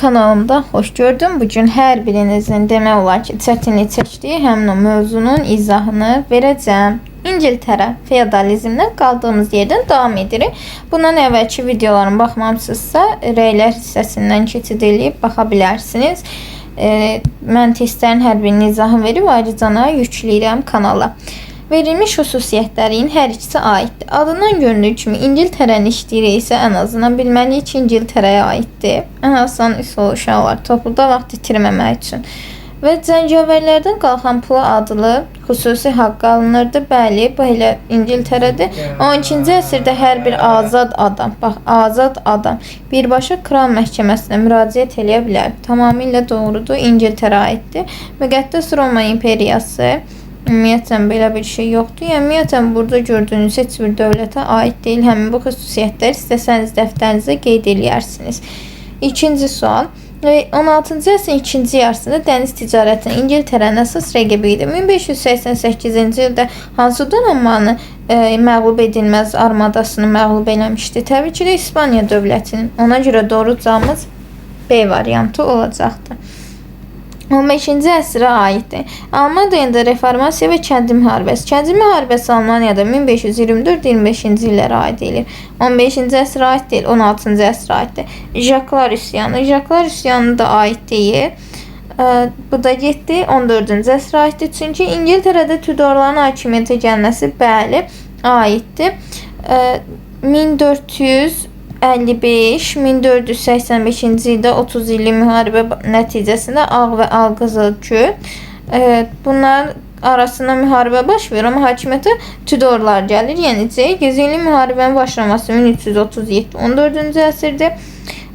Kanalımda hoş gördüm. Bugün her birinizin demək olar ki, çətinlik çəkdiyi həmin o mövzunun izahını verəcəm. İngiltərə feodalizmdən qaldığımız yerdən davam edirik. Bundan əvvəlki videolarıma baxmamısınızsa, rəylər hissəsindən keçid edib baxa bilərsiniz. Mən testlərin hər birinin izahını verib ayrıca yükləyirəm kanala. Verilmiş xüsusiyyətlərin hər ikisi aiddir. Adından göründüyü kimi İngiltərənin işləyiri isə ən azından bilməliyik ki, İngiltərəyə aiddir. Ən azından üsul uşaqlar topluda vaxt itirməmək üçün. Və cəngavərlərdən qalxan pula adlı xüsusi haqq alınırdı. Bəli, bu elə İngiltərədir. 12-ci əsrdə hər bir azad adam, bax, azad adam birbaşa kral məhkəməsinə müraciət eləyə bilər. Tamamilə doğrudur, İngiltərə aiddir. Müqəddəs Roma imperiyası ümumiyyətlə belə bir şey yoxdur. Yəni, ümumiyyətlə burada gördüyünüz heç bir dövlətə aid deyil. Həmin bu xüsusiyyətləri istəsəniz dəftərinizə qeyd eləyərsiniz. İkinci sual. 16-cı əsrin ikinci yarısında dəniz ticarətinin İngiltərənin əsas rəqibi idi. 1588-ci ildə hansı donanmanı məğlub edilməz armadasını məğlub eləmişdi? Təbii ki, İspaniya dövlətinin. Ona görə doğru cavabımız B variantı olacaqdır. 15-ci əsrə aiddir. Almaniyada reformasiya və kəndi müharibəsi. Kəndi müharibəsi Almaniyada 1524-25-ci illərə aid edilir. 15-ci əsrə aid deyil, 16-cı əsrə aiddir. Jaklar üsyanı. Jaklar üsyanı da aid deyil. Bu da getdi, 14-cü əsrə aiddir. Çünki İngiltərədə Tudorların hakimiyyətə gəlməsi bəli aiddir. 1455-1485-ci ildə 30 illik müharibə nəticəsində Ağ və Alqızıl Gül bunların arasında müharibə baş verir, amma hakimiyyətə Tudorlar gəlir. Yəni 100 illik müharibənin başlaması 1337 14-cü əsrdə,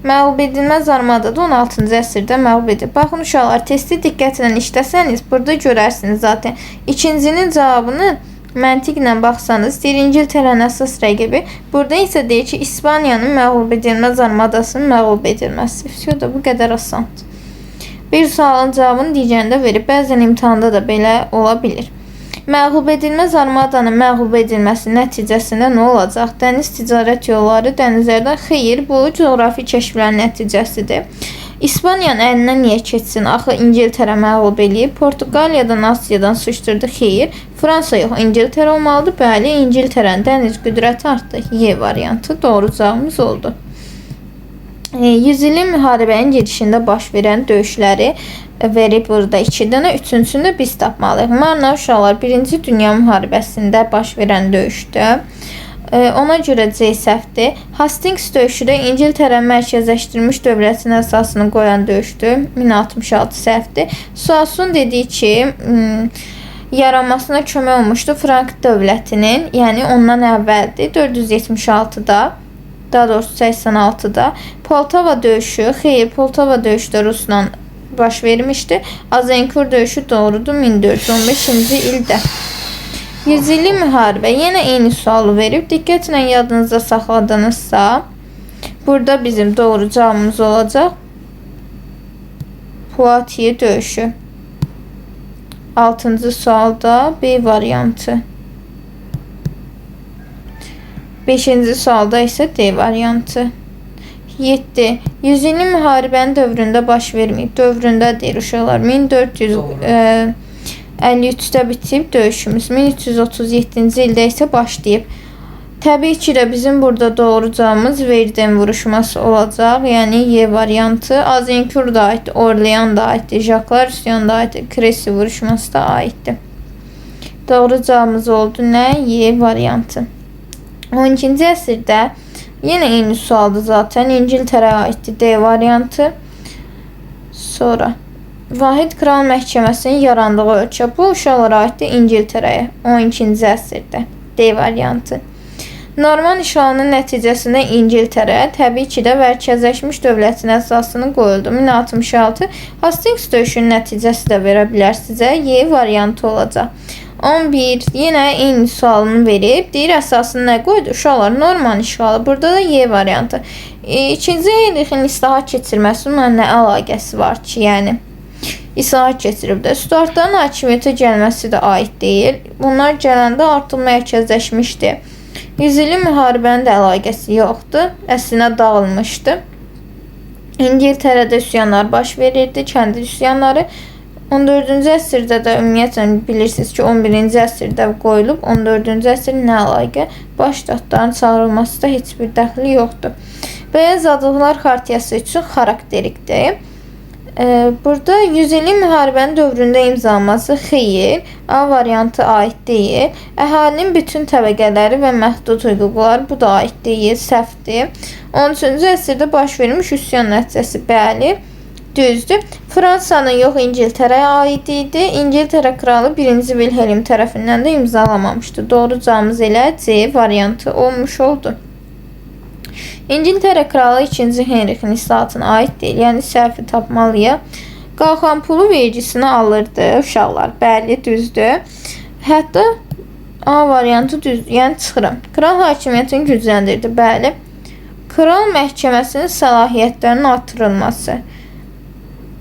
məğlub edilməz armada da 16-cı əsrdə məğlub edib. Baxın uşaqlar, testi diqqətlə işləsəniz burada görərsiniz zaten. İkincinin cavabını məntiqlə baxsanız, deyir İngiltərənin əsas rəqibi. Burada isə deyir ki, İspaniyanın məğlub edilməz armadasının məğlub edilməsi. Da bu qədər asandır. Bir sualın cavabını digərində verib. Bəzən imtahanda da belə ola bilir. Məğlub edilməz armadanın məğlub edilməsi nəticəsində nə olacaq? Dəniz ticarət yolları dənizlərdən xeyr, bu coğrafi kəşflərin nəticəsidir. İspaniyanın əlindən niyə keçsin? Axı İngiltərə məğlub eləyib. Portuqaliyadan, Asiyadan sıçdırdı. Xeyr. Fransa yox, İngiltərə olmalıdır. Bəli, İngiltərənin dəniz qüdrəti artdı. Y variantı doğru cavabımız oldu. 100 illik müharibənin gedişində baş verən döyüşləri verib burada 2 dənə. Üçüncüsünü biz tapmalıyıq. Marna uşaqlar 1-ci Dünya müharibəsində baş verən döyüşdür. Ona görə C səhvdir. Hastings döyüşü də İngiltərə mərkəzləşdirilmiş dövlətin əsasını qoyan döyüşdür. 1066 səhvdir. Soissons dediyi ki, yaranmasına kömək olmuşdu Frank dövlətinin, yəni ondan əvvəldir, 476-da, daha doğrusu 86-da. Poltava döyüşü, xeyr, Poltava döyüşü də Rusla baş vermişdi. Azincourt döyüşü doğrudur, 1415-ci ildə. 100 illik müharibə. Yenə eyni sualı verib. Diqqətlə yadınızda saxladınızsa, burada bizim doğru cavabımız olacaq. Poitiers döyüşü. 6-cı sualda B variantı. 5-ci sualda isə D variantı. 7. 100 illik müharibənin dövründə baş verməyib. Dövründə deyir uşaqlar. 1453-də bitib döyüşümüz. 1337-ci ildə isə başlayıb. Təbii ki də bizim burada doğru cavabımız Verden vuruşması olacaq. Yəni Y variantı. Azincourt da aiddir, Orlean da aiddir, Jaklar üsyanı da aiddir, Crécy vuruşması da aiddir. Doğru cavabımız oldu nə? Y variantı. 12-ci əsrdə yenə eyni sualdır zaten. İngiltərə aiddir, D variantı. Sonra Vahid Kral Məhkəməsinin yarandığı ölkə. Bu uşaqlara aiddir İngiltərəyə. 12-ci əsrdə. D variantı. Norman işğalının nəticəsində İngiltərə təbii ki də mərkəzləşmiş dövlətin əsasını qoyuldu. 1066. Hastings döyüşünün nəticəsi də verə bilər sizə. Y variantı olacaq. 11. Yenə eyni sualını verib. Deyir əsasını nə qoydu? Uşaqlar Norman işğalı. Burada da Y variantı. İkinci Henrixin islahat keçirməsinin nə əlaqəsi var ki, yəni islahat keçirib də. Stuartların hakimiyyətə gəlməsi də aid deyil. Bunlar gələndə artıq mərkəzləşmişdi. 100 illik müharibənin də əlaqəsi yoxdur. Əslinə dağılmışdı. İngiltərədə üsyanlar baş verirdi, kəndi üsyanları. 14-cü əsrdə də ümumiyyətlə bilirsiniz ki, 11-ci əsrdə qoyulub, 14-cü əsr nə əlaqə? Baş ştatların çağırılması da heç bir dəxli yoxdur. Bəyaz Adlılar Xartiyası üçün xarakterikdir. Burada 100 illik müharibənin dövründə imzalanması xeyir, A variantı aid deyil. Əhalinin bütün təbəqələri və məhdud hüquqları bu da aid deyil, səhvdir. 13-cü əsrdə baş vermiş üsyan nəticəsi, bəli, düzdür. Fransanın yox, İngiltərəyə aid idi. İngiltərə kralı 1-ci Wilhelm tərəfindən də imzalamamışdı. Doğru cavabımız elə C variantı olmuş oldu. İngiltərə kralı 2-ci Henrixin islahatına aid deyil, yəni səhvi tapmalıyıq. Qalxan pulu vergisini alırdı uşaqlar, bəli, düzdür. Hətta A variantı düzdür, yəni çıxıram. Kral hakimiyyətini gücləndirdi, bəli. Kral məhkəməsinin səlahiyyətlərinin artırılması.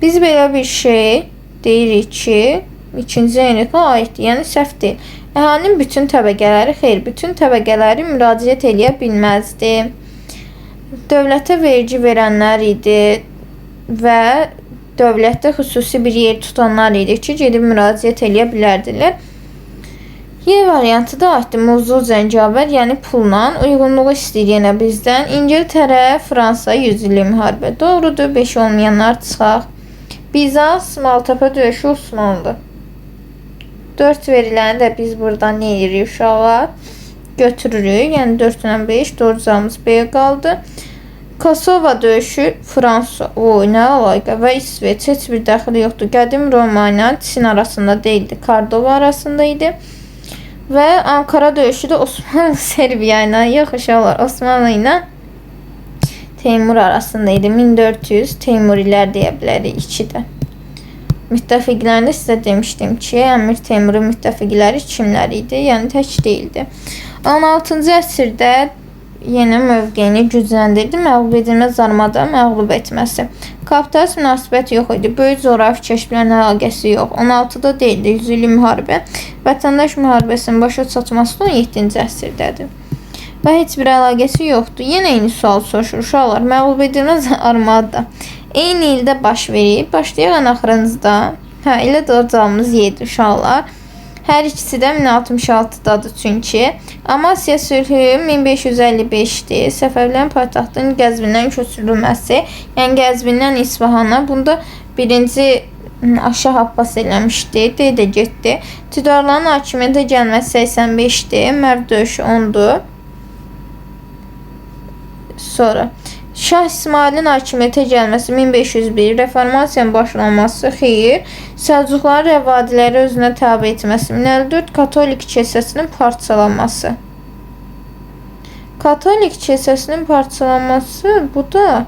Biz belə bir şey deyirik ki, 2-ci Henrixə aiddir, yəni səhv deyil. Əhalinin bütün təbəqələri, xeyr, bütün təbəqələri müraciət eləyə bilməzdi. Dövlətə vergi verənlər idi və dövlətdə xüsusi bir yer tutanlar idi ki, gedib müraciət eləyə bilərdilər. Y variantı da aiddir, muzlu zəncavər, yəni pulla uyğunluğu istəyir yenə bizdən. İngiltərə, Fransa 100 illik müharibə. Doğrudur, 5 olmayanlar çıxaq. Bizans, Maltepe döyüşü Osmanlı. 4 veriləni də biz buradan nə edirik uşaqlar? Götürürük. Yəni 4 ilə 5, doğru cavabımız B qaldı. Kosova döyüşü Fransa, nə əlaqə və İsveç, heç bir dəxili yoxdur. Qədim Roma ilə Çin arasında deyildi, Kordova arasında idi. Və Ankara döyüşü də Osmanlı Serbiya ilə, yox uşaqlar, Osmanlı ilə Teymur arasında idi. 1400 Teymurilər deyə bilərik, 2 də. Müttəfiqlərini sizə demişdim ki, Əmir Teymurun müttəfiqləri kimlər idi? Yəni tək deyildi. 16-cı əsrdə yenə mövqeyini gücləndirdi. Məğlub edilməz armada məğlub etməsi. Kapitalist münasibət yox idi. Böyük zorakı kəşflərin əlaqəsi yox. 16-da deyildi. 100 illik müharibə. Vətəndaş müharibəsinin başa çatması da 17-ci əsrdədir. Və heç bir əlaqəsi yoxdur. Yenə eyni sual soruşur uşaqlar. Məğlub edilməz armada eyni ildə baş verir. Başlayaq ən axırınızda. Elə də o cavabımız 7 uşaqlar. Hər ikisi də 1066-dadır çünki. Amasya sülhü 1555-dir. Səfəvlərin paytaxtının Qəzvindən köçürülməsi, yəni Qəzvindən İsfahana. Bunda 1-ci Şah Abbas eləmişdi, də getdi. Tüccarların hakimiyyətə gəlməsi 85-dir. Mərv döyüşü 10-dur. Sonra Şah İsmailin hakimiyyətə gəlməsi 1501, reformasiyanın başlanması, xeyir, Səlcuqların rəvadiləri özünə tabe etməsi 1054, Katolik kilsəsinin parçalanması. Katolik kilsəsinin parçalanması, bu da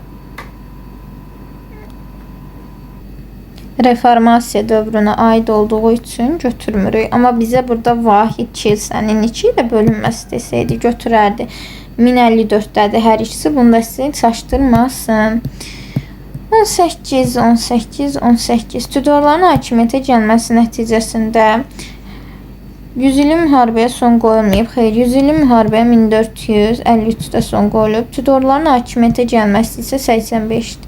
reformasiya dövrünə aid olduğu üçün götürmürük. Amma bizə burada vahid kilsənin 2 ilə bölünməsi desəydi götürərdi. 1054-dədir hər ikisi. Bunu da sizin çaşdırmasın. 18, 18, 18. Tüccarların hakimiyyətə gəlməsi nəticəsində 100 illik müharibəyə son qoyulmayıb. Xeyr, 100 illik müharibəyə 1453-də son qoyulub. Tüccarların hakimiyyətə gəlməsi isə 85-dir.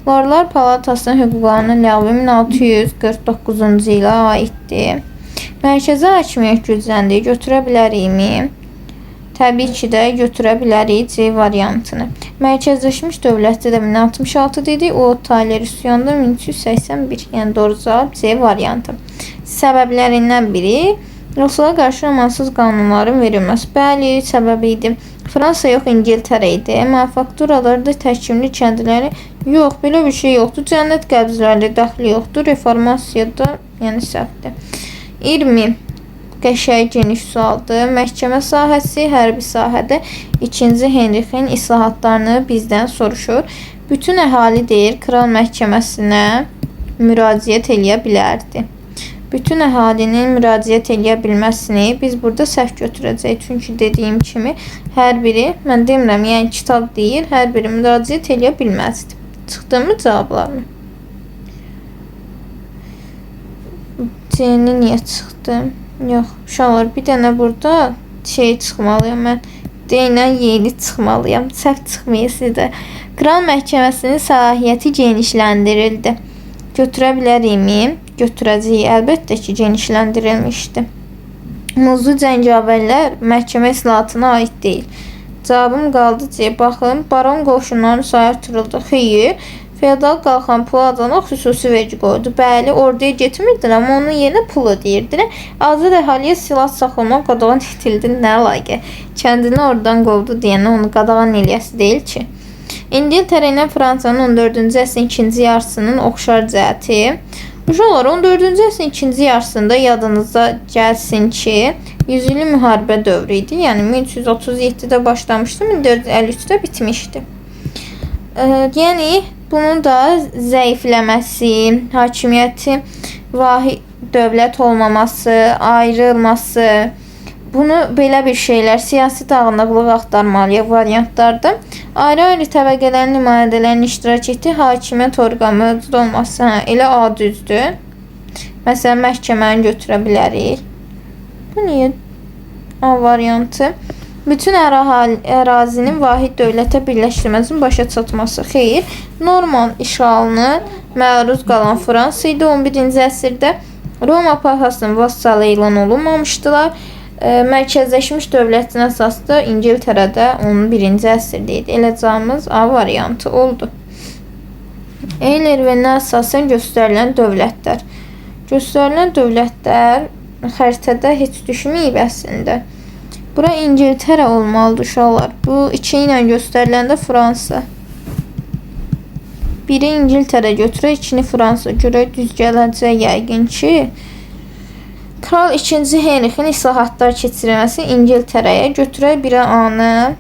Lordlar Palatasının hüquqlarının ləğvi 1649-cu ilə aiddir. Mərkəzi hakimiyyət gücləndi. Götürə bilərikmi? Təbii ki də götürə bilərik C variantını. Mərkəzləşmiş dövlətdə də 1066 dedik. O Taler üsyanında 1381. Yəni doğru cavab C variantı. Səbəblərindən biri Ruslara qarşı amansız qanunların verilməsi. Bəli, səbəbi idi. Fransa yox, İngiltərə idi. Manufakturalarda təkimli kəndiləri yox, belə bir şey yoxdur. Cənnət qəbzləri dəxli yoxdur. Reformasiyada, yəni səhvdir. 20. Qəşəng geniş sualdır. Məhkəmə sahəsi, hərbi sahədə 2-ci Henrixin islahatlarını bizdən soruşur. Bütün əhali deyir, kral məhkəməsinə müraciət eləyə bilərdi. Bütün əhalinin müraciət eləyə bilməsini biz burada səhv götürəcəyik. Çünki dediyim kimi hər biri, mən demirəm, yəni kitab deyil, hər biri müraciət eləyə bilməzdi. Çıxdımı cavablarını? C-ni niyə çıxdı? Yox, uşaqlar, bir dənə burada şey çıxmalıyam mən. deyilən yeni çıxmalıyam. Səhv çıxmayın sizdə. Kral Məhkəməsinin səlahiyyəti genişləndirildi. Götürə bilərikmi? Götürəcəyik. Əlbəttə ki, genişləndirilmişdi. Muzlu cəngavərlər məhkəmə islahatına aid deyil. Cavabım qaldı ki, baxın, baron qoşunların sayı artırıldı. Xeyr, feodal qalxan pul adına xüsusi vergi qoydu. Bəli, orduya getmirdilər, amma onun yerinə pul ödeyirdilər. Azad əhaliyə silah saxlamaq qadağan edildi. Nə layıqə? Kəndini oradan qovdu deyənə onu qadağan eləyəsi deyil ki. İngiltərə ilə Fransanın 14-cü əsrin ikinci yarısının oxşar cəhəti. Uşaqlar, 14-cü əsrin ikinci yarısında yadınıza gəlsin ki, 100 illik müharibə dövrü idi. Yəni 1337-də başlamışdı, 1453-də bitmişdi. Yəni bunun da zəifləməsi, hakimiyyəti vahid dövlət olmaması, ayrılması, bunu belə bir şeylər, siyasi dağınıqlıq axtarmalıyıq variantlarda. Ayrı-ayrı təbəqələrin nümayəndələrin iştirak etdiyi hakimiyyət orqanı mövcud olması elə A düzdür. Məsələn, məhkəməni götürə bilərik. Bu niyə A variantı? Bütün ərazinin vahid dövlətə birləşdirməsinin başa çatması. Xeyr, Norman işğalına məruz qalan Fransa idi 11-ci əsrdə. Roma papasının vassalı elan olunmamışdılar. Mərkəzləşmiş dövlətin əsası da İngiltərədə 11-ci əsrdə idi. Elə cavabımız A variantı oldu. Eylerveninə əsasən göstərilən dövlətlər. Göstərilən dövlətlər xəritədə heç düşməyib əslində. Bura İngiltərə olmalıdır uşaqlar. Bu 2 ilə göstəriləndə Fransa. Biri İngiltərə götürək, 2-ni Fransa görək düz gələcək yəqin ki. Kral 2-ci Henrixin islahatlar keçirilməsi İngiltərəyə götürək birə A-nı.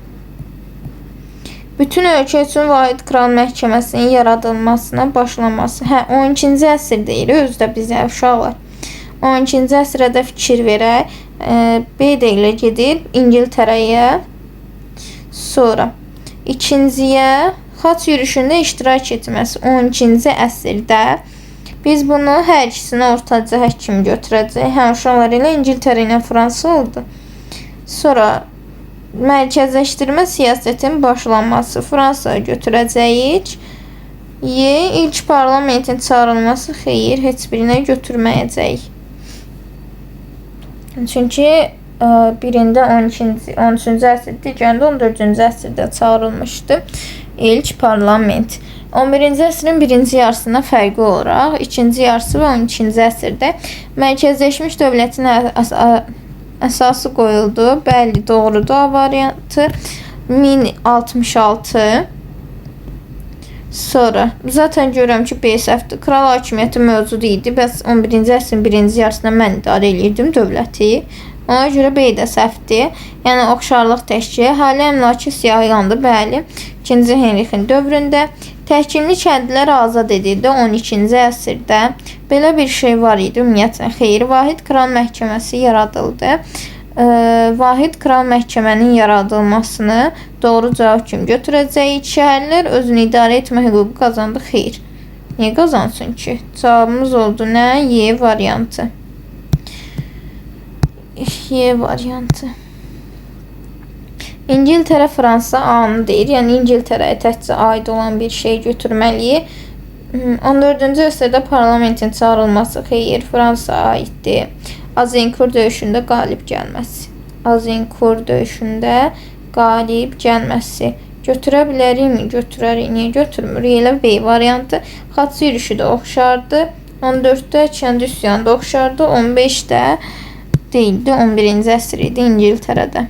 Bütün ölkə üçün vahid kral məhkəməsinin yaradılmasına başlaması. 12-ci əsr deyir özdə bizə uşaqlar. 12-ci əsrdə fikir verək. B deyilə gedir İngiltərəyə. Sonra ikinciyə xaç yürüşündə iştirak etməsi 12-ci əsrdə. Biz bunu hər ikisini ortacı həkim götürəcək. Uşaqlar ilə İngiltərə ilə Fransa oldu. Sonra mərkəzləşdirmə siyasətin başlanması Fransaya götürəcəyik. İlk parlamentin çağırılması xeyir, heç birinə götürməyəcəyik. Çünki birində 13-cü əsrdə, digərində 14-cü əsrdə çağırılmışdı ilk parlament. 11-ci əsrin birinci yarısına fərqi olaraq, ikinci yarısı və 12-ci əsrdə mərkəzləşmiş dövlətin əsası qoyuldu. Bəli, doğrudur A variantı. 1066. Sonra, zaten görürəm ki, B səhvdir. Kral hakimiyyəti mövcud idi. Bəs 11-ci əsrin birinci yarısında mən idarə edirdim dövləti. Ona görə B də səhvdir. Yəni, oxşarlıq təşkil. Hali əmlakı siyahıyandı, bəli. 2-ci Henrixin dövründə. Təhkimli kəndlər azad edildi 12-ci əsrdə. Belə bir şey var idi, ümumiyyətlə. Xeyr, vahid kral məhkəməsi yaradıldı. Vahid kral məhkəmənin yaradılmasını doğru cavab kimi götürəcəyik. Şəhərlər özünü idarə etmə hüququ qazandı. Xeyr. Niyə qazansın ki? Cavabımız oldu nə? Y variantı. Y variantı. İngiltərə Fransa A-nı deyir. Yəni İngiltərəyə təkcə aid olan bir şey götürməliyik. 14-cü əsrdə parlamentin çağırılması xeyir, Fransaya aiddir. Azincourt döyüşündə qalib gəlməsi. Azincourt döyüşündə qalib gəlməsi. Götürə bilərikmi? Götürərik. Niyə götürmürük? Elə B variantı. Xaç yürüşü də oxşardı. 14-də kənd üsyanı da oxşardı. 15-də deyildi. 11-ci əsr idi İngiltərədə.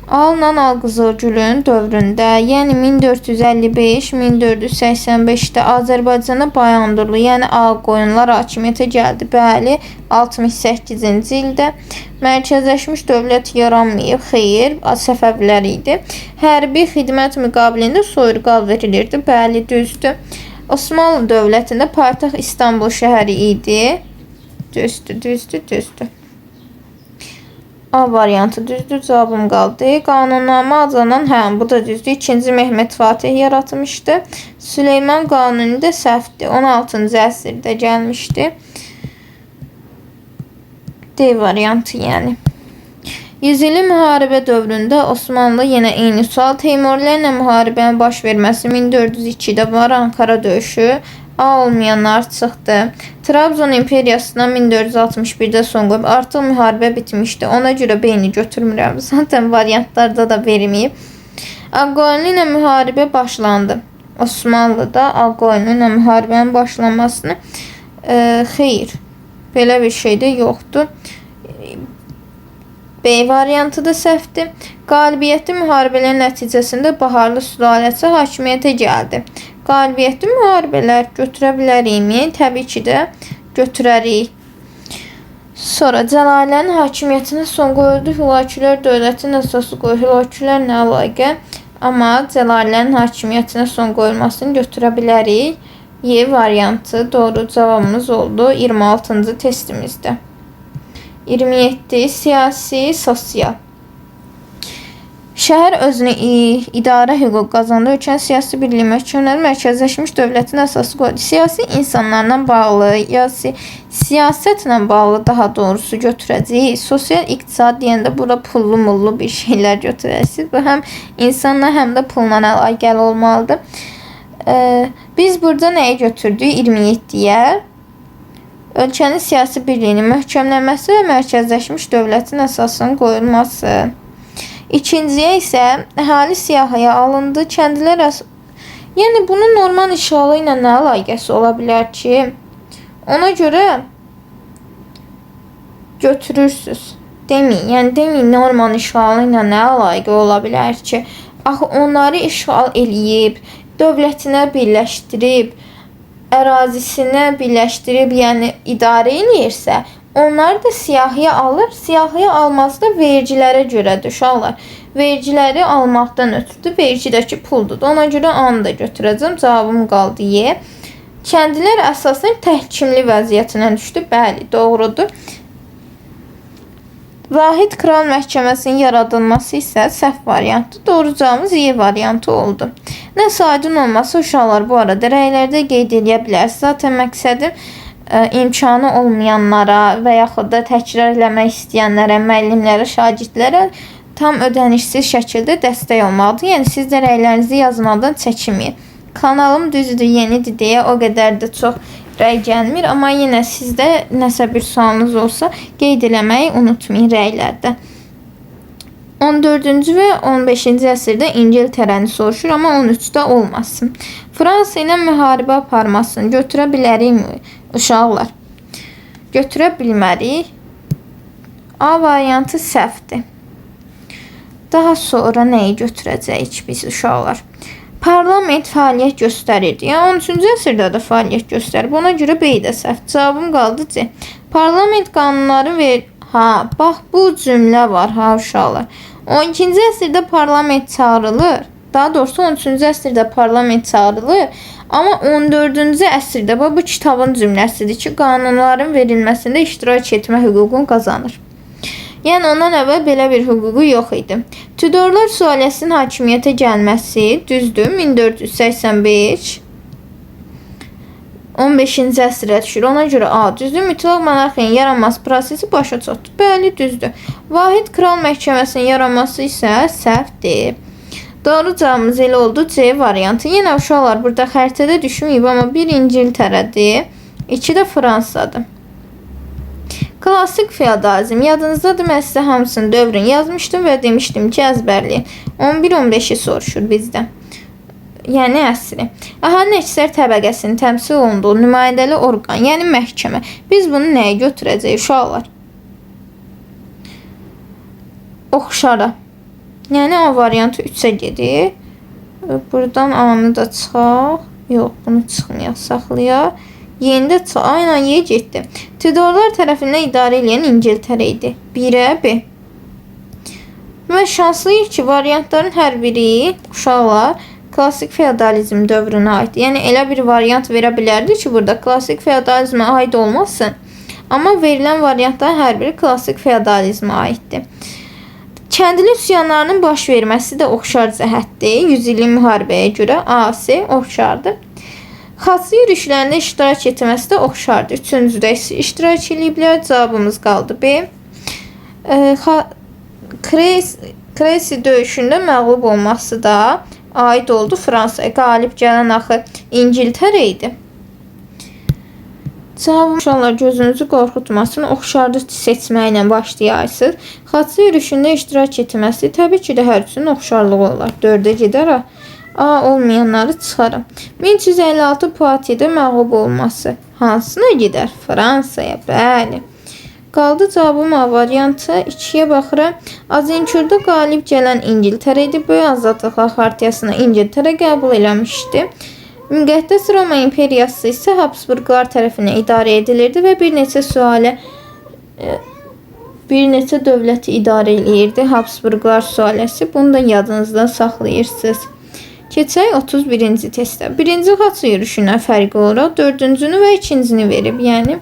Alınan Alqızılgülün dövründə, yəni 1455-1485-də Azərbaycana Bayandurlu, yəni Ağqoyunlar hakimiyyətə gəldi. Bəli, 68-ci ildə mərkəzləşmiş dövlət yaranmayıb. Xeyr, Səfəvilər idi. Hərbi xidmət müqabilində soyurqal verilirdi. Bəli, düzdür. Osmanlı dövlətində paytaxt İstanbul şəhəri idi. Düzdür. A variantı düzdür, cavabım qaldı. Qanunnamə adlanan, bu da düzdür. 2-ci Mehmet Fatih yaratmışdı. Süleyman Qanuni də səhvdir. 16-cı əsrdə gəlmişdi. D variantı yəni. Yüzillik müharibə dövründə Osmanlı yenə eyni sual. Teymurilərlə müharibənin baş verməsi 1402-də var. Ankara döyüşü. A olmayanlar çıxdı. Trabzon imperiyasına 1461-də son qoyub. Artıq müharibə bitmişdi. Ona görə beyni götürmürəm. Zaten variantlarda da verməyib. Ağqoyunlu ilə müharibə başlandı. Osmanlıda Ağqoyunlu ilə müharibənin başlanmasını xeyr. Belə bir şey də yoxdur. B variantı da səhvdir. Qalibiyyətli müharibələrin nəticəsində Baharlı sülaləsi hakimiyyətə gəldi. Qalibiyyətli müharibələr götürə bilərikmi? Təbii ki də götürərik. Sonra Cəlalilərin hakimiyyətinə son qoyuldu. Hülakülər dövlətin əsası qoyuldu. Hülakülər nə əlaqə? Amma Cəlalilərin hakimiyyətinə son qoyulmasını götürə bilərik. Y variantı doğru cavabımız oldu 26-cı testimizdə. 27. Siyasi, sosial. Şəhər özünə idarə hüquq qazandı. Ölkənin siyasi birliyi məhkəmələri mərkəzləşmiş dövlətin əsası qoydu. Siyasi insanlarla bağlı, ya siyasətlə bağlı daha doğrusu götürəcəyik. Sosial iqtisad deyəndə bura pullu mullu bir şeylər götürəcəyik. Bu həm insanla, həm də pulla əlaqəli olmalıdır. Biz burada nəyi götürdük? 27-yə. Ölkənin siyasi birliyinin möhkəmlənməsi və mərkəzləşmiş dövlətin əsasının qoyulması. İkinciyə isə əhali siyahıya alındı. Kəndlilər yəni bunun normal işğalı ilə nə əlaqəsi ola bilər ki? Ona görə götürürsüz. Deməyin normal işğalı ilə nə əlaqə ola bilər ki? Axı onları işğal eləyib, dövlətinə birləşdirib, ərazisinə birləşdirib, yəni idarə eləyirsə, onlar da siyahıya alır. Siyahıya alması da vergilərə görədir uşaqlar. Vergiləri almaqdan ötürüdür. Vergidəki puldur. Ona görə A-nı da götürəcəm. Cavabım qaldı Y. Kəndlilər əsasən təhkimli vəziyyətinə düşdü. Bəli, doğrudur. Vahid Kral Məhkəməsinin yaradılması isə səhv variantı. Doğru cavabımız Y variantı oldu. Nəsə aydın olmasa uşaqlar bu arada rəylərdə qeyd edə bilərsiniz. Zaten məqsədim imkanı olmayanlara və yaxud da təkrar eləmək istəyənlərə, müəllimlərə, şagirdlərə tam ödənişsiz şəkildə dəstək olmalıdır. Yəni siz də rəylərinizi yazmadan çəkinməyin. Kanalım düzdür, yenidir deyə o qədər də çox rəy gəlmir, amma yenə sizdə nəsə bir sualınız olsa qeyd eləməyi unutmayın rəylərdə. 14-cü və 15-ci əsrdə İngiltərəni soruşur, amma 13-də olmasın. Fransa ilə müharibə aparmasını götürə bilərikmi uşaqlar? Götürə bilmərik. A variantı səhvdir. Daha sonra nəyi götürəcəyik biz uşaqlar? Parlament fəaliyyət göstərirdi. Yəni 13-cü əsrdə də fəaliyyət göstərib. Ona görə B də səhv. Cavabım qaldı C. Parlament qanunları verir. Ha, bax bu cümlə var ha uşaqlar. 12-ci əsrdə parlament çağırılır. Daha doğrusu 13-cü əsrdə parlament çağırılır. Amma 14-cü əsrdə bu kitabın cümləsidir ki, qanunların verilməsində iştirak etmə hüququnu qazanır. Yəni ondan əvvəl belə bir hüququ yox idi. Tudorlar sülaləsinin hakimiyyətə gəlməsi düzdür 1485 15-ci əsrə düşür. Ona görə A düzdür. Mütləq monarxiyanın yaranması prosesi başa çatdı. Bəli, düzdür. Vahid Kral Məhkəməsinin yaranması isə səhvdir. Doğru cavabımız elə oldu C variantı. Yenə uşaqlar burada xəritədə düşməyib, amma 1 İngiltərədir, 2 də Fransadır. Klasik feodalizm. Yadınızdadır, mən sizə hamısını dövrün yazmışdım və demişdim ki, əzbərləyin. 11-15-i soruşur bizdən. Yəni əsri. Əhalinin əksər təbəqəsinin təmsil olunduğu nümayəndəli orqan, yəni məhkəmə. Biz bunu nəyə götürəcəyik uşaqlar? Oxşara. Yəni A variantı 3-ə gedir. Buradan A-nı da çıxaq. Yox, bunu çıxmayaq, saxlayaq. Yeni də çıxaq. Aynen Y getdi. Tudorlar tərəfindən idarə edən İngiltərə idi. 1-ə B. Və şanslıyıq ki, variantların hər biri uşaqlar klasik feodalizm dövrünə aid. Yəni elə bir variant verə bilərdi ki, burada klasik feodalizmə aid olmasın. Amma verilən variantların hər biri klasik feodalizmə aiddir. Kəndli üsyanlarının baş verməsi də oxşar cəhətdir. 100 illik müharibəyə görə A-si oxşardır. Xaçlı yürüşlərində iştirak etməsi də oxşardır. Üçüncüdə iştirak ediblər. Cavabımız qaldı B. Kresi döyüşündə məğlub olması da aid oldu Fransaya. Qalib gələn axı İngiltərə idi. Cavab uşaqlar gözünüzü qorxutmasın. Oxşarlı seçməklə başlayırsınız. Xaçı yürüyüşündə iştirak etməsi təbii ki də hər üçünün oxşarlığı olar. 4-ə gedər. A olmayanları çıxarım. 1356 Poitiers-də məğlub olması hansına gedər? Fransaya. Bəli. Qaldı cavabım A variantı. 2-yə baxıram. Azinkurda qalib gələn İngiltərə idi. Böyük Azadlıqlar Xartiyasını İngiltərə qəbul eləmişdi. Müqəddəs Roma İmperiyası isə Habsburqlar tərəfindən idarə edilirdi və bir neçə dövləti idarə edirdi. Habsburqlar sülaləsi. Bunu da yadınızda saxlayırsınız. Keçək 31-ci testə. Birinci xaçı yürüyüşündən fərqli olaraq 4-cünü və 2-cini verib. Yəni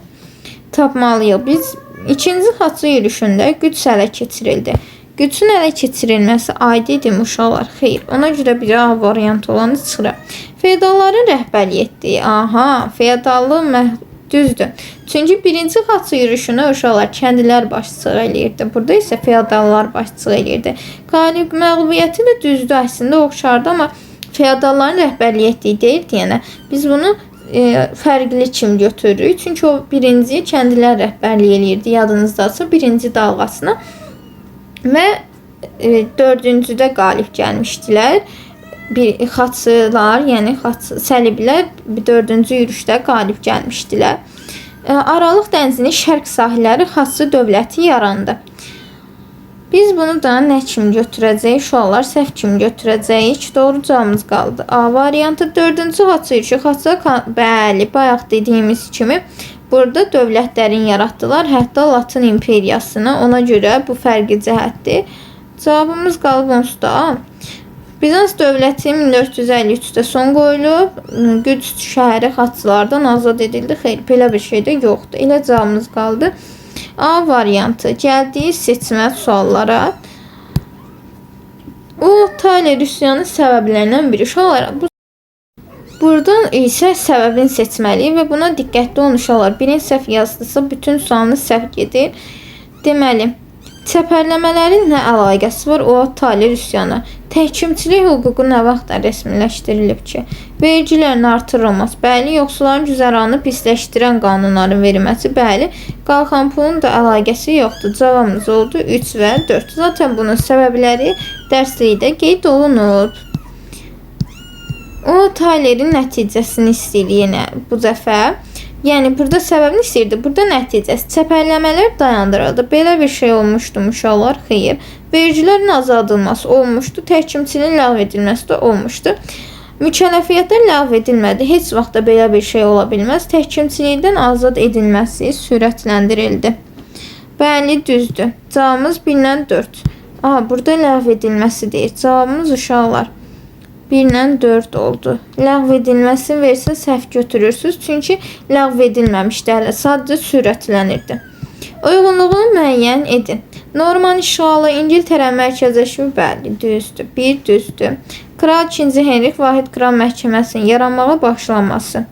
tapmalıyıq. Biz ikinci xaçı yürüyüşündə güc ələ keçirildi. Gücün ələ keçirilməsi aid idi uşaqlar. Xeyr. Ona görə bir A variantı olanı çıxıram. Feodalların rəhbərliyi. Aha, feodallıq düzdür. Çünki birinci xaçı yürüyüşünə uşaqlar kəndlilər başçılıq eləyirdi. Burada isə feodallar başçılıq eləyirdi. Qalib məğlubiyyəti də düzdür, əslində oxşardı, amma feodalların rəhbərliyi etdiyi deyildi. Yəni biz bunu fərqli kimi götürürük. Çünki o birinci kəndlilər rəhbərliyi eləyirdi. Yadınızdasa birinci dalğasına və 4-cüdə qalib gəlmişdilər. Xaçılar, yəni səliblər 4-cü yürüşdə qalib gəlmişdilər. Aralıq dənizinin şərq sahilləri xaçı dövləti yarandı. Biz bunu da nə kimi götürəcəyik? Uşaqlar səhv kimi götürəcəyik. Doğru cavabımız qaldı. A variantı 4-cü xaçı yürüşü. Bəli, bayaq dediyimiz kimi burada dövlətlərin yaratdılar. Hətta Latın imperiyasını. Ona görə bu fərqi cəhətdir. Cavabımız qalıb onsuz da. Bizans dövləti 1453-də son qoyulub. Qüds şəhəri xaçılardan azad edildi. Xeyr, belə bir şey də yoxdur. Elə cavabımız qaldı. A variantı. Gəldiyi seçmə suallara. O Taler üsyanın səbəblərindən biri. Uşaqlar, buradan isə səbəbini seçməliyik və buna diqqətli olun uşaqlar. Birinci səhv yazdısa bütün sualınız səhv gedir. Deməli, çəpərləmələrin nə əlaqəsi var o Taler üsyanı? Təhkimçilik hüququ nə vaxtdan rəsmiləşdirilib ki? Vergilərin artırılması, bəli, yoxsulların güzəranını pisləşdirən qanunların verilməsi, bəli, qalxan pulun da əlaqəsi yoxdur. Cavabımız oldu 3 və 4. Zaten bunun səbəbləri dərslikdə qeyd olunub. O Talerin nəticəsini istəyir yenə bu dəfə. Yəni burada səbəbini istəyirdi. Burada nəticəsi çəpərləmələr dayandırıldı. Belə bir şey olmuşdu uşaqlar? Xeyr. Vergilərin azaldılması olmuşdu. Təhkimçiliyin ləğv edilməsi də olmuşdu. Mükəlləfiyyətlər ləğv edilmədi. Heç vaxt da belə bir şey ola bilməz. Təhkimçilikdən azad edilməsi sürətləndirildi. Bəli, düzdür. Cavabımız 1-dən 4. Burada ləğv edilməsi deyir. Cavabımız uşaqlar 1-dən 4 oldu. Ləğv edilməsi versə səhv götürürsünüz. Çünki ləğv edilməmişdi hələ. Sadəcə sürətlənirdi. Uyğunluğunu müəyyən edin. Norman işğalı İngiltərə mərkəzləşmə, bəli, düzdür. 1 düzdür. Kral 2. Henrik Vahid Kral Məhkəməsinin yaranmağa başlanması.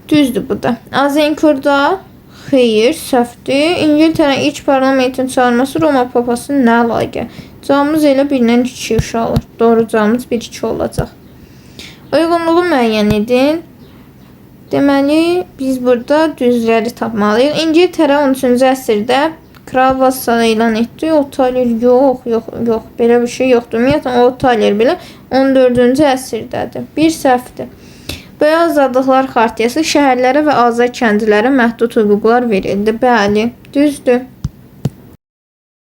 Düzdür bu da. Azinkurda xeyr, səhvdir. İngiltərə ilk parlamentin çağırması Roma papasının nə əlaqə? Cavabımız elə 1-dən 2 uşaqlar. Doğru cavabımız 1-2 olacaq. Uyğunluğu müəyyən edin. Deməli, biz burada düzləri tapmalıyıq. İngiltərə 13-cü əsrdə kral vassalı elan etdi. O Taler yox. Belə bir şey yoxdur. Ümumiyyətlə, o Taler belə 14-cü əsrdədir. Bir səhvdir. Böyük Azadlıqlar Xartiyası şəhərlərə və azad kəndlilərə məhdud hüquqlar verildi. Bəli, düzdür.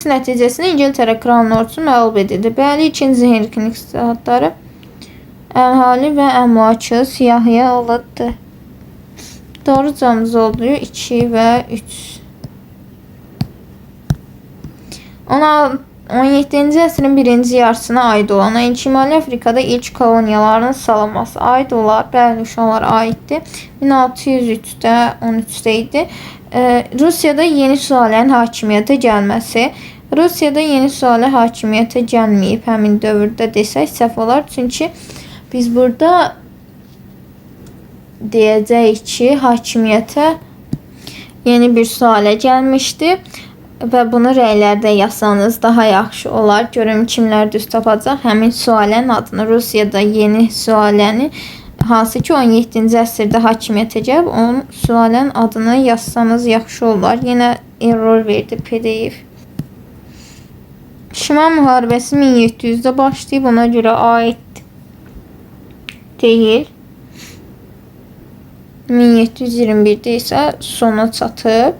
Nəticəsində İngiltərə kralının ordusu məğlub edildi. Bəli, 2. Henrikin iqtisadları əhali və əmlakı siyahıya alındı. Doğru cavabımız oldu 2 və 3. 17-ci əsrin birinci yarısına aid olan Şimali Afrikada ilk koloniyaların salınması aid olar. Bəli, uşaqlar aiddir. 1603-də, 13-də idi. Rusiyada yeni sülalənin hakimiyyətə gəlməsi. Rusiyada yeni sülalə hakimiyyətə gəlməyib həmin dövrdə desək səhv olar. Çünki biz burada deyəcəyik ki, hakimiyyətə yeni bir sülalə gəlmişdi. və bunu rəylərdə yazsanız daha yaxşı olar. Görüm kimlər düz tapacaq. Həmin sülalənin adını, Rusiyada yeni sülaləni, hansı ki 17-ci əsrdə hakimiyyətə gəlib, onun sülalənin adını yazsanız yaxşı olar. Yenə error verdi PDF. Şimal müharibəsi 1700-də başlayıb, ona görə aid deyil. 1721-də isə sona çatıb.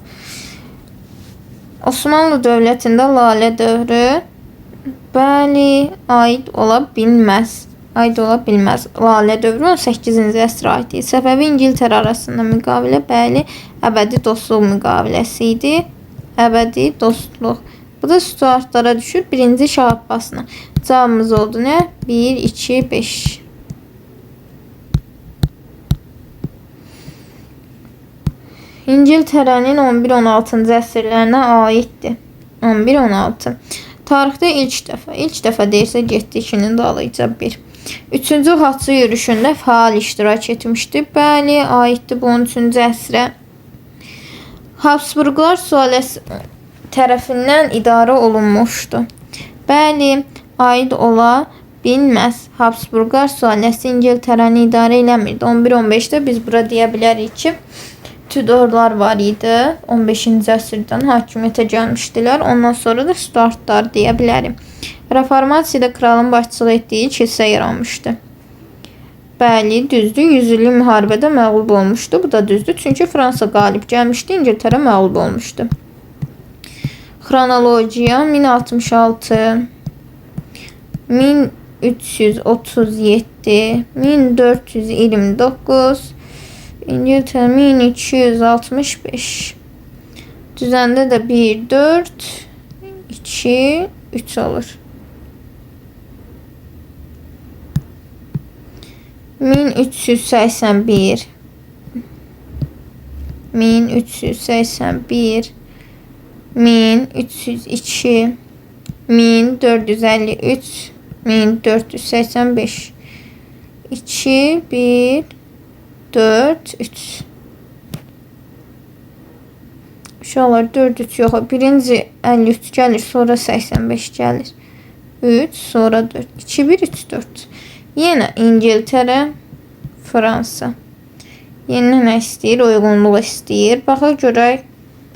Osmanlı dövlətində Lalə dövrü, bəli, aid ola bilməz. Lalə dövrü 18-ci əsrə aiddir. Səfəvi İngiltərə arasında müqavilə, bəli, əbədi dostluq müqaviləsi idi. Əbədi dostluq. Bu da Stuartlara düşür. 1-ci Şah Abbasına. Cavabımız oldu nə? 1, 2, 5. İngiltərənin 11-16-cı əsrlərinə aiddir. 11-16. Tarixdə ilk dəfə deyirsə getdi 2-nin dalıyca 1. 3-cü Haçlı yürüşündə fəal iştirak etmişdi. Bəli, aiddir bu 13-cü əsrə. Habsburqlar sülaləsi tərəfindən idarə olunmuşdu. Bəli, aid ola bilməz. Habsburqlar sülaləsi İngiltərəni idarə eləmirdi. 11-15-də biz bura deyə bilərik ki, Tudorlar var idi. 15-ci əsrdən hakimiyyətə gəlmişdilər. Ondan sonra da Stuartlar deyə bilərim. Reformasiyada kralın başçılıq etdiyi kilsə yaranmışdı. Bəli, düzdür. 100 illik müharibədə məğlub olmuşdu. Bu da düzdür. Çünki Fransa qalib gəlmişdi. İngiltərə məğlub olmuşdu. Xronologiya 1066, 1337, 1429, İngiltərə 1265. Düzəndə də 1, 4, 2, 3 olur. 1381, 1381, 1302, 1453, 1485. 2, 1, 4, 3. Uşaqlar 4, 3 yox. Birinci 53 gəlir, sonra 85 gəlir. 3, sonra 4. 2, 1, 3, 4. Yenə İngiltərə, Fransa. Yenə nə istəyir? Uyğunluq istəyir. Baxa görək.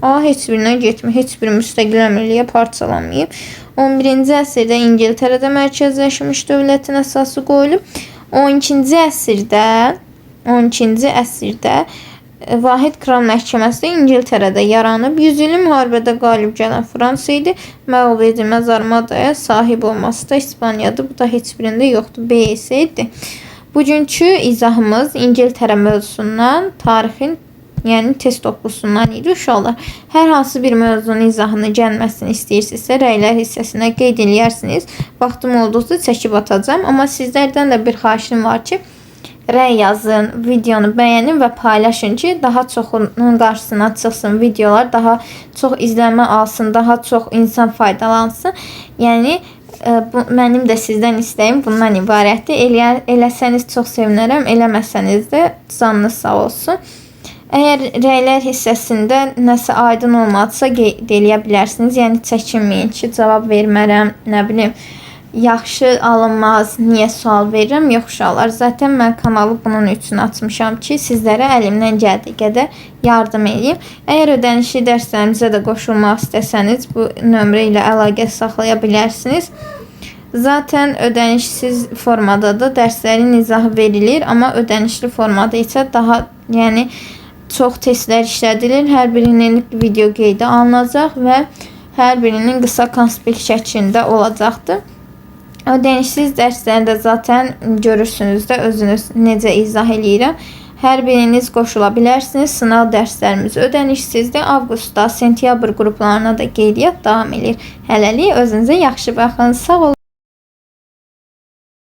Heç birinə getmir. Heç bir müstəqil əmrliyə parçalanmayıb. 11-ci əsrdə İngiltərədə mərkəzləşmiş dövlətin əsası qoyulub. 12-ci əsrdə Vahid Kral Məhkəməsi İngiltərədə yaranıb. 100 illik müharibədə qalib gələn Fransa idi. Məğlub edilməz armadaya sahib olması da İspaniyadır. Bu da heç birində yoxdur. BS idi. Bugünkü izahımız İngiltərə mövzusundan, tarixin, yəni test toplusundan idi. Uşaqlar, hər hansı bir mövzunun izahını gəlməsini istəyirsinizsə, rəylər hissəsinə qeyd eləyərsiniz. Vaxtım olduqca çəkib atacağım. Amma sizlərdən də bir xahişim var ki, rəy yazın, videonu bəyənin və paylaşın ki, daha çoxunun qarşısına çıxsın videolar, daha çox izlənmə alsın, daha çox insan faydalansın. Yəni, mənim də sizdən istəyim bundan ibarətdir. Eləsəniz çox sevinərəm, eləməsəniz də canınız sağ olsun. Əgər rəylər hissəsində nəsə aydın olmadısa qeyd eləyə bilərsiniz. Yəni, çəkinməyin ki, cavab vermərəm, nə bilim, yaxşı alınmaz, niyə sual verirəm? Yox, uşaqlar, zaten mən kanalı bunun üçün açmışam ki, sizlərə əlimdən gəldiyi qədər yardım edeyim. Əgər ödənişli dərslərimizə də qoşulmaq istəsəniz, bu nömrə ilə əlaqə saxlaya bilərsiniz. Zaten ödənişsiz formada da dərslərin izahı verilir, amma ödənişli formada isə daha, yəni, çox testlər işlədilir. Hər birinin video qeydə alınacaq və hər birinin qısa konspekt şəklində olacaqdır. Ödənişsiz dərslərdə zaten görürsünüz də özünüz necə izah eləyirəm. Hər biriniz qoşula bilərsiniz. Sınav dərslərimiz ödənişsizdir. Avqustda, sentyabr qruplarına da qeydiyyat davam edir. Hələlik özünüzə yaxşı baxın. Sağ olun.